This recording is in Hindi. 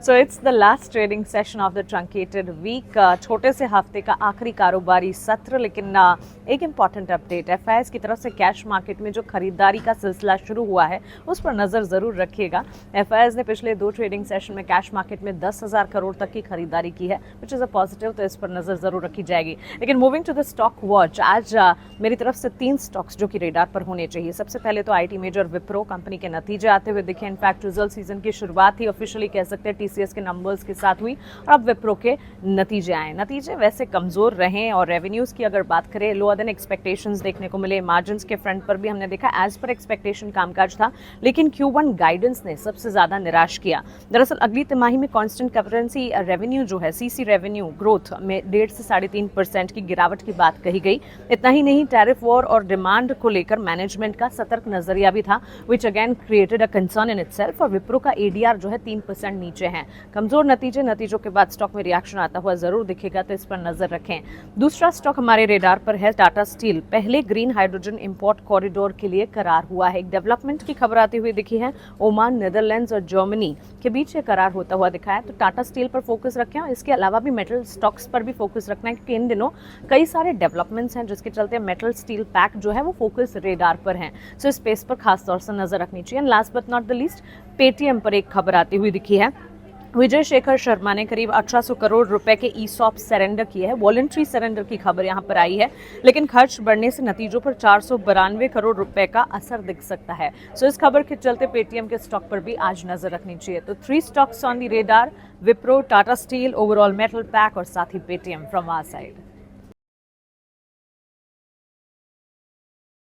So it's the last trading session of the truncated week. छोटे से हफ्ते का आखिरी कारोबारी सत्र, लेकिन एक इम्पॉर्टेंट अपडेट एफआईआईज की तरफ से कैश मार्केट में जो खरीदारी का सिलसिला शुरू हुआ है उस पर नजर जरूर रखिएगा। एफआईआईज ने पिछले 2 ट्रेडिंग सेशन में कैश मार्केट में 10,000 करोड़ तक की खरीदारी की है, विच इज अ पॉजिटिव, तो इस पर नजर जरूर रखी जाएगी। लेकिन moving to the stock watch, आज मेरी तरफ से 3 स्टॉक्स जो कि रेडार पर होने चाहिए। सबसे पहले तो आईटी मेजर विप्रो कंपनी के नतीजे आते हुए दिखे। इनफैक्ट रिजल्ट सीजन की शुरुआत ही ऑफिशियली कह सकते हैं टीसीएस के नंबर्स के साथ हुई और अब विप्रो के नतीजे आए। नतीजे वैसे कमजोर रहे और रेवेन्यूज की अगर बात करें लोअर देन एक्सपेक्टेशंस देखने को मिले। मार्जिन्स के फ्रंट पर भी हमने देखा एज पर एक्सपेक्टेशन कामकाज था, लेकिन Q1 गाइडेंस ने सबसे ज्यादा निराश किया। दरअसल अगली तिमाही में कांस्टेंट करेंसी रेवेन्यू जो है सीसी रेवेन्यू ग्रोथ में 1.5 से 3.5% की गिरावट की बात कही गई। इतना ही नहीं, टैरिफ वॉर और डिमांड को लेकर मैनेजमेंट का सतर्क नजरिया भी था, which again created a concern in itself. और विप्रो का एडीआर जो है 3% नीचे है। कमजोर नतीजों के बाद स्टॉक में रिएक्शन आता हुआ जरूर दिखेगा, तो इस पर नजर रखें। दूसरा स्टॉक हमारे रेडार पर है टाटा स्टील। पहले ग्रीन हाइड्रोजन इंपोर्ट कॉरिडोर के लिए करार हुआ है। एक डेवलपमेंट की खबर आती हुई दिखी है। ओमान, नीदरलैंड्स और जर्मनी के बीच ये करार होता हुआ दिखा है, तो टाटा स्टील पर फोकस रखें। और इसके अलावा भी मेटल स्टॉक्स पर भी फोकस रखना है, क्योंकि इन दिनों कई सारे डेवलपमेंट्स हैं जिसके चलते मेटल स्टील पैक जो है वो फोकस रेडार पर है। सो इस स्पेस पर खास तौर से नजर रखनी चाहिए। And last but not the least, Paytm पर एक खबर आती हुई दिखी है। विजय शेखर शर्मा ने करीब 1800 करोड़ रुपए के ईसॉप सरेंडर किए हैं। वॉलंटरी सरेंडर की खबर यहां पर आई है, लेकिन खर्च बढ़ने से नतीजों पर 492 करोड़ रुपए का असर दिख सकता है। सो इस खबर के चलते पेटीएम के स्टॉक पर भी आज नजर रखनी चाहिए। तो 3 stocks on the radar, Wipro, Tata steel, overall metal pack और साथ ही पेटीएम फ्रॉम आवर साइड।